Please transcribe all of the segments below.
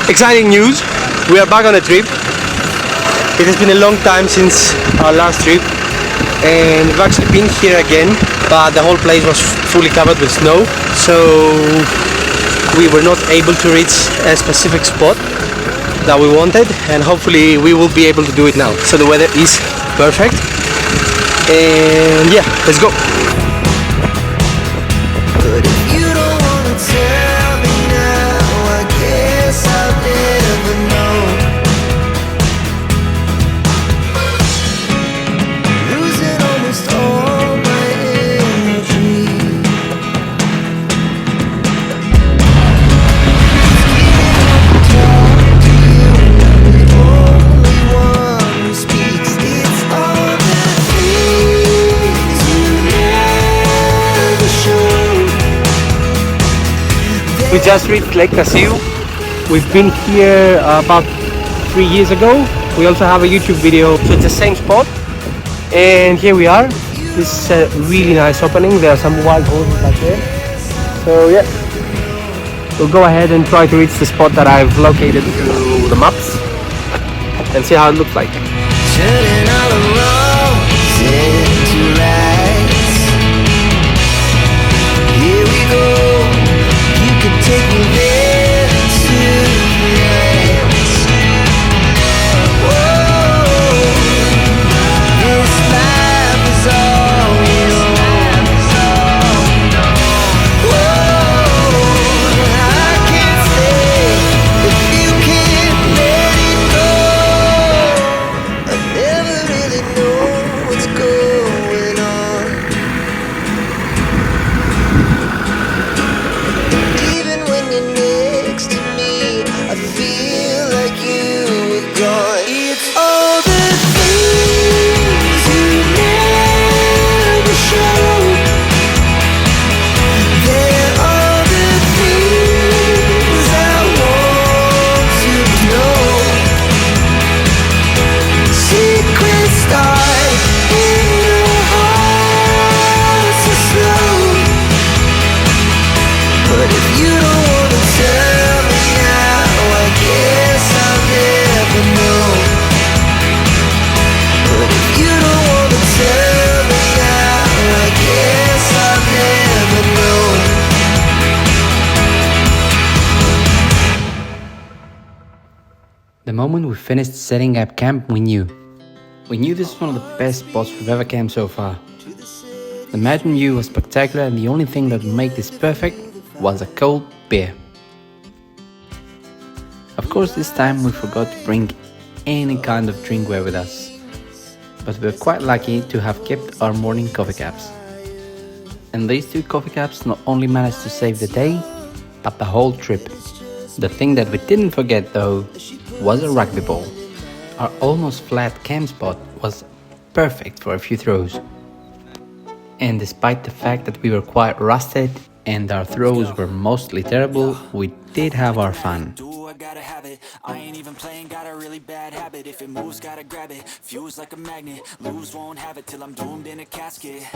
Exciting news, we are back on a trip. It has been a long time since our last trip and we've actually been here again, but the whole place was fully covered with snow, so we were not able to reach a specific spot that we wanted, and hopefully we will be able to do it now. So the weather is perfect and yeah, let's go. We just reached Lake Tasil. We've been here about 3 years ago. We also have a YouTube video, so it's the same spot. And here we are. This is a really nice opening. There are some wild horses back there. So yeah, we'll go ahead and try to reach the spot that I've located through the maps and see how it looks like. Turning all the wrongs into rights. Here we go. Take me there tonight. Whoa, this life is all we know. Whoa, I can't stay if you can't let it go. I never really know what's going on. It's all the things you never show. They're all the things I want to know. Secrets start in your heart so slow. But if you don't want to tell me now, I guess I'll never know. But if you don't want to tell me now, I guess I'll never know. The moment we finished setting up camp, we knew this was one of the best spots we've ever camped so far. The mountain view was spectacular, and the only thing that would make this perfect was a cold beer. Of course, this time we forgot to bring any kind of drinkware with us, but we were quite lucky to have kept our morning coffee cups. And these two coffee cups not only managed to save the day, but the whole trip. The thing that we didn't forget though was a rugby ball. Our almost flat camp spot was perfect for a few throws. And despite the fact that we were quite rusted and our throws were mostly terrible, we did have our fun. Gotta have it. I ain't even playing, got a really bad habit. If it moves, gotta grab it. Fuse like a magnet. Lose, won't have it till I'm doomed in a casket.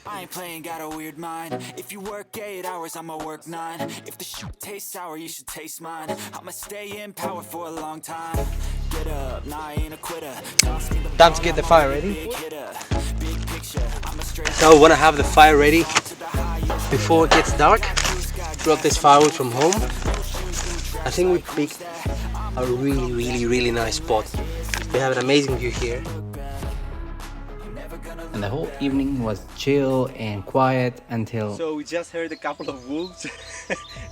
I ain't playing, got a weird mind. If you work 8 hours, I'ma work 9. If the shit tastes sour, you should taste mine. I'ma stay in power for a long time. Get up, nah, I ain't a quitter. Toss me the Time to get the fire ready. big hitter. Big picture, I'm a straight So we want to have the fire ready before it gets dark. Brought this firewood from home. I think we picked a really nice spot. We have an amazing view here. And the whole evening was chill and quiet until... So we just heard a couple of wolves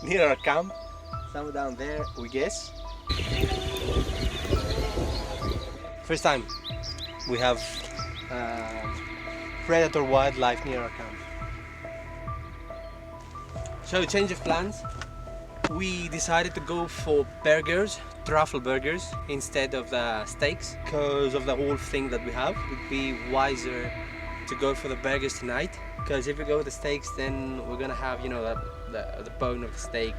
near our camp. Somewhere down there, we guess. First time we have predator wildlife near our camp. So change of plans. We decided to go for burgers, truffle burgers, instead of the steaks, because of the whole thing that we have. It would be wiser to go for the burgers tonight, because if we go with the steaks, then we're gonna have, you know, the bone of the steak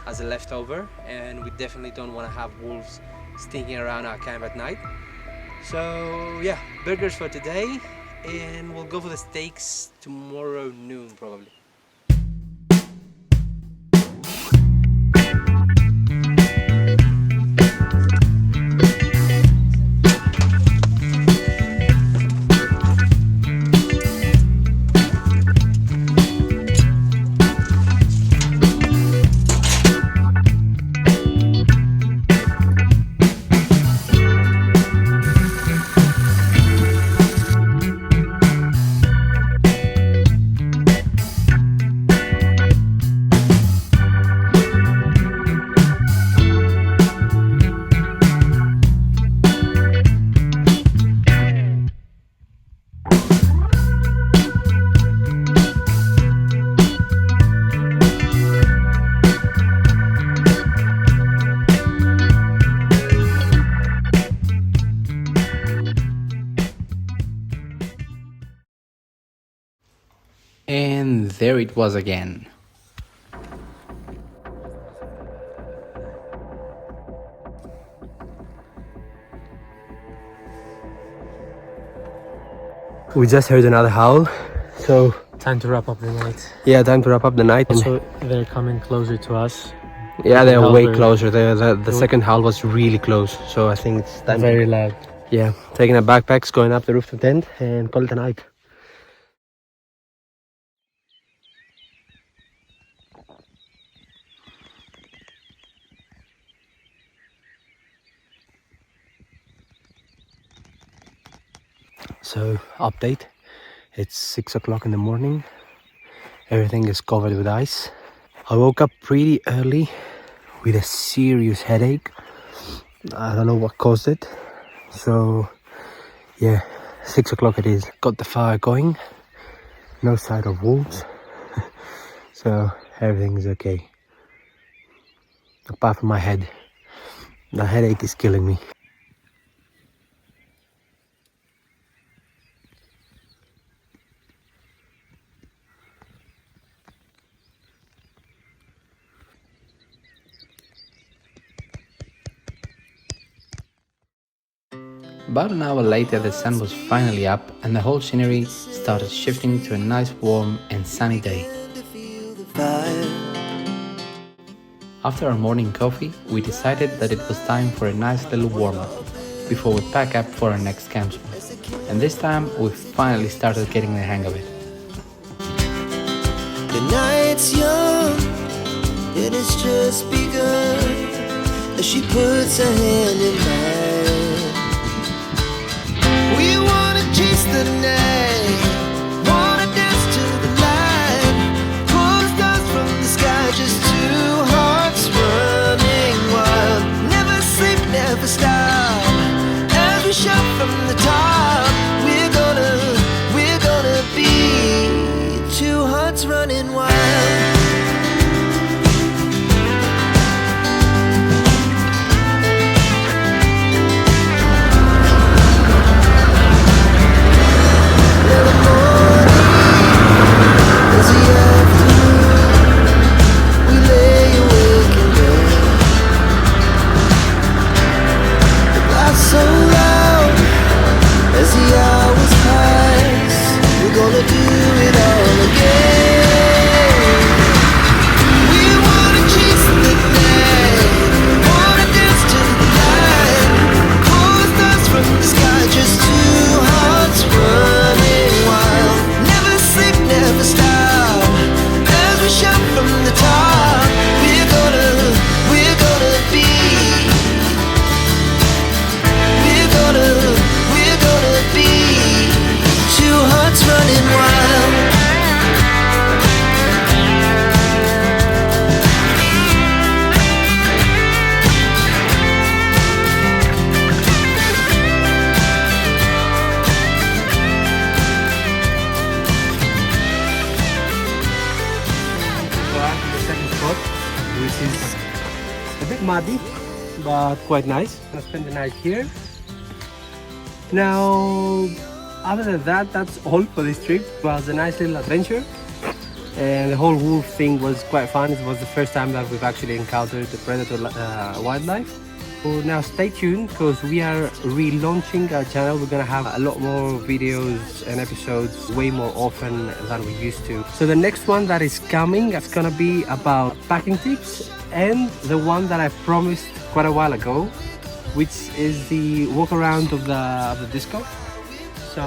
as a leftover, and we definitely don't want to have wolves stinking around our camp at night. So yeah, burgers for today, and we'll go for the steaks tomorrow noon probably. there it was again. We just heard another howl, so Time to wrap up the night. yeah, time to wrap up the night. So they're coming closer to us. Yeah, they're Howl way very- closer. The second howl was really close, so I think it's time. Very loud. Yeah, taking our backpacks, going up the roof of the tent, and call it a night. So, update. It's 6 o'clock in the morning. Everything is covered with ice. I woke up pretty early with a serious headache. I don't know what caused it. So, yeah, 6 o'clock it is. Got the fire going. No sign of wolves. So, everything is okay. Apart from my head. The headache is killing me. About an hour later, the sun was finally up and the whole scenery started shifting to a nice warm and sunny day. After our morning coffee, we decided that it was time for a nice little warm-up before we pack up for our next camp spot. And this time, we finally started getting the hang of it. The night's young, it has just begun. As she puts her hand in mine, we wanna chase the night, wanna dance to the light, pull the stars from the sky, just two hearts running wild. Never sleep, never stop, as we shout from the top. We're gonna be two hearts running wild. So loud as the hours pass, we're gonna do it all again. We wanna chase the night, wanna dance to the light, pull the stars from the sky, just two hearts running wild. Never sleep, never stop, as we shout from the top. We're gonna be. We're gonna be two hearts running wild. So I'm the second spot, which is a bit muddy, but quite nice. I'll spend the night here. Now, other than that, that's all for this trip. It was a nice little adventure, and the whole wolf thing was quite fun. It was the first time that we've actually encountered the predator wildlife. So now stay tuned, because we are relaunching our channel. We're gonna have a lot more videos and episodes way more often than we used to. So the next one that is coming, it's gonna be about packing tips, and the one that I promised quite a while ago, which is the walk around of the disco. So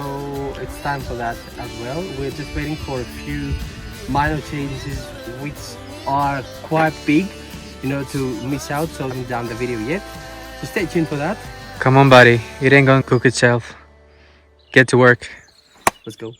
it's time for that as well. We're just waiting for a few minor changes which are quite big, you know, to miss out, so I haven't done the video yet. So stay tuned for that. Come on, buddy. It ain't gonna cook itself. Get to work. Let's go.